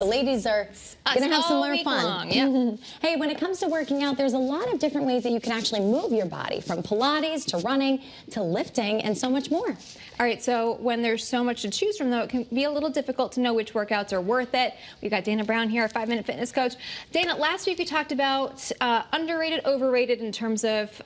The ladies are going to have some more fun. Yep. Hey, when it comes to working out, there's a lot of different ways that you can actually move your body, from Pilates to running to lifting and so much more. All right, so when there's so much to choose from, though, it can be a little difficult to know which workouts are worth it. We've got Dana Brown here, a 5-minute fitness coach. Dana, last week we talked about underrated, overrated in terms of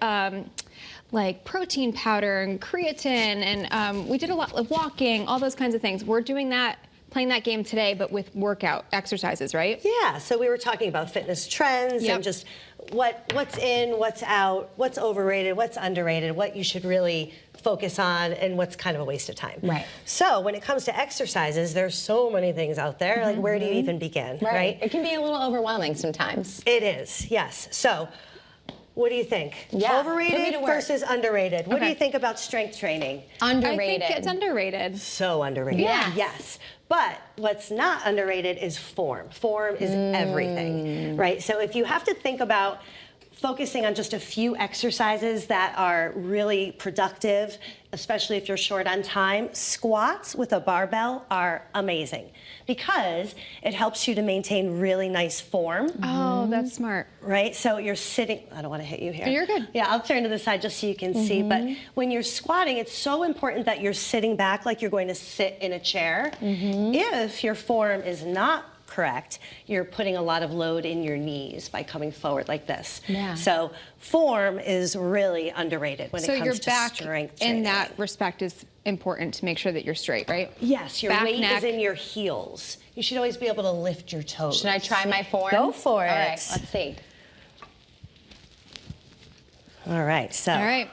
like protein powder and creatine, and we did a lot of walking, all those kinds of things. We're doing that, playing that game today, but with workout exercises, right? Yeah, so we were talking about fitness trends and just what's in, what's out, what's overrated, what's underrated, what you should really focus on, and what's kind of a waste of time. Right. So when it comes to exercises, there's so many things out there. Like, where do you even begin, right? It can be a little overwhelming sometimes. It is, yes. So what do you think? Yeah. Overrated versus underrated. What do you think about strength training? Underrated. I think it's underrated. So underrated. Yes. Yes. But what's not underrated is form. Form is everything, right? So if you have to think about focusing on just a few exercises that are really productive, especially if you're short on time, squats with a barbell are amazing because it helps you to maintain really nice form. Oh, that's smart. Right? So you're sitting, I don't want to hit you here. You're good. Yeah, I'll turn to the side just so you can see. But when you're squatting, it's so important that you're sitting back like you're going to sit in a chair. If your form is not correct, you're putting a lot of load in your knees by coming forward like this. Yeah. So form is really underrated when it comes to strength training. So your back in that respect is important to make sure that you're straight, right? Yes, your back, weight neck. is in your heels. You should always be able to lift your toes. Should I try my form? Go for it. All right, let's see. All right, so. All right.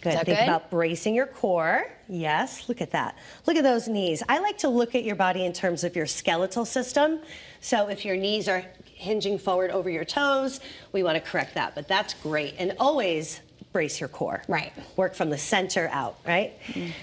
Good. Think about bracing your core. Yes, look at that. Look at those knees. I like to look at your body in terms of your skeletal system. So if your knees are hinging forward over your toes, we want to correct that. But that's great. And always brace your core. Right. Work from the center out, right?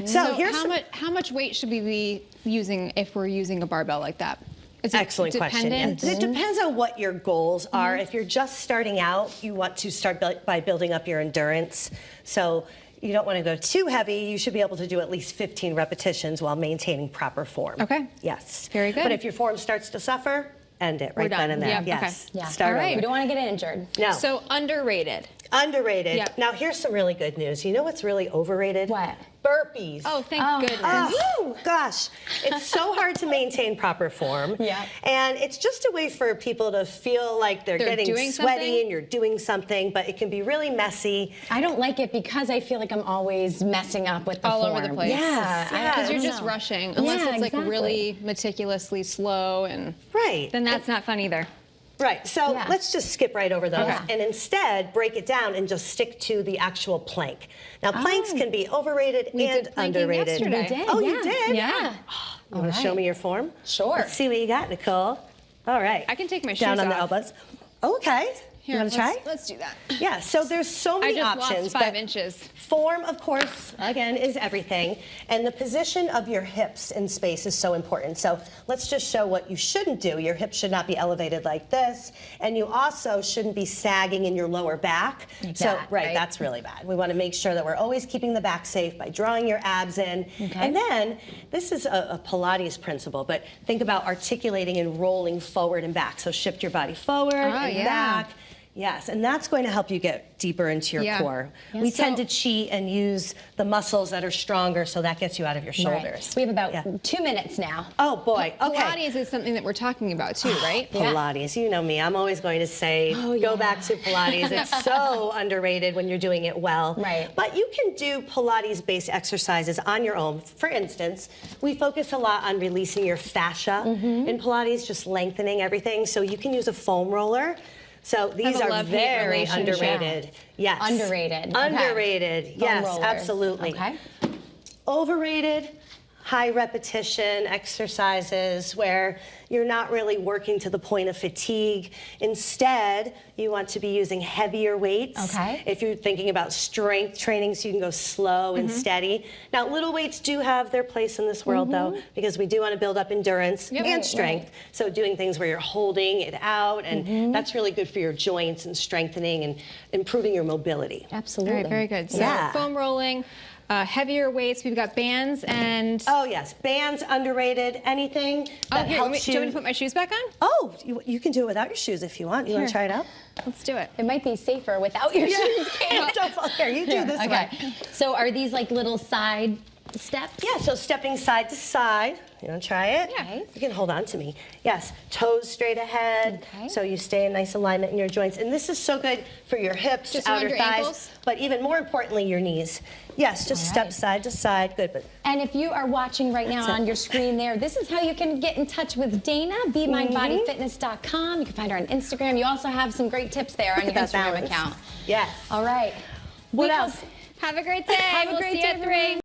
So here's how much weight should we be using if we're using a barbell like that? Is it excellent question. Yes. It depends on what your goals are. If you're just starting out, you want to start by building up your endurance. So you don't want to go too heavy. You should be able to do at least 15 repetitions while maintaining proper form. Okay. Yes. Very good. But if your form starts to suffer, end it right then and there. Yep. Yes. Okay. Yeah. Start over. We don't want to get injured. No. So underrated. Underrated. Yep. Now here's some really good news. You know what's really overrated? What? Burpees. Oh, thank goodness. Oh, gosh. It's so hard to maintain proper form. Yeah. And it's just a way for people to feel like they're getting doing sweaty something? and you're doing something, but it can be really messy. I don't like it because I feel like I'm always messing up with the All form. over the place. Yeah. Because you're just rushing. Unless it's like exactly. really meticulously slow, and Right. then that's not fun either. Right, so let's just skip right over those and instead break it down and just stick to the actual plank. Now, planks can be overrated and underrated. Yesterday. We did, Oh, yeah. you did? Yeah. You want to show me your form? Sure. Let's see what you got, Nicole. All right. I can take my down shoes on the off. elbows. Okay. Here, you want to try? Let's do that. Yeah, so there's so many I just options. lost 5 but inches. Form, of course, again, is everything. And the position of your hips in space is so important. So let's just show what you shouldn't do. Your hips should not be elevated like this. And you also shouldn't be sagging in your lower back. Like so, that, right? that's really bad. We want to make sure that we're always keeping the back safe by drawing your abs in. Okay. And then, this is a Pilates principle, but think about articulating and rolling forward and back. So shift your body forward and back. Yes, and that's going to help you get deeper into your core. Yeah, we tend to cheat and use the muscles that are stronger, so that gets you out of your shoulders. Right. We have about 2 minutes now. Oh boy, okay. Pilates is something that we're talking about too, right? Pilates, you know me. I'm always going to say, go back to Pilates. It's so underrated when you're doing it well. Right. But you can do Pilates-based exercises on your own. For instance, we focus a lot on releasing your fascia in Pilates, just lengthening everything. So you can use a foam roller. So these are very underrated. Yes. Underrated. Underrated. Okay. Yes, Foam rollers. absolutely. Okay. Overrated, high repetition exercises where you're not really working to the point of fatigue. Instead, you want to be using heavier weights. Okay. If you're thinking about strength training, so you can go slow and steady. Now, little weights do have their place in this world, though, because we do want to build up endurance and strength. So doing things where you're holding it out, and that's really good for your joints and strengthening and improving your mobility. Absolutely. All right, very good. So foam rolling, heavier weights. We've got bands and. Oh yes, bands underrated. Anything that Here, helps do you want me to put my shoes back on? Oh, you can do it without your shoes if you want. You want to try it out? Let's do it. It might be safer without your shoes. Don't fall here. You do this Okay. one. So are these like little side steps? Yeah, so stepping side to side. You want to try it? Yeah. You can hold on to me. Yes, toes straight ahead. Okay. So you stay in nice alignment in your joints. And this is so good for your hips, Just around outer your thighs, ankles? but even more importantly, your knees. Yes, just All step right. side to side. Good, but And if you are watching right now That's it. on your screen there, this is how you can get in touch with Dana, BeMindBodyFitness.com. You can find her on Instagram. You also have some great tips there on your that Instagram balance. account. Yes. All right. What We else? Have a great day. Have a We'll great see day, you at 3. everyone.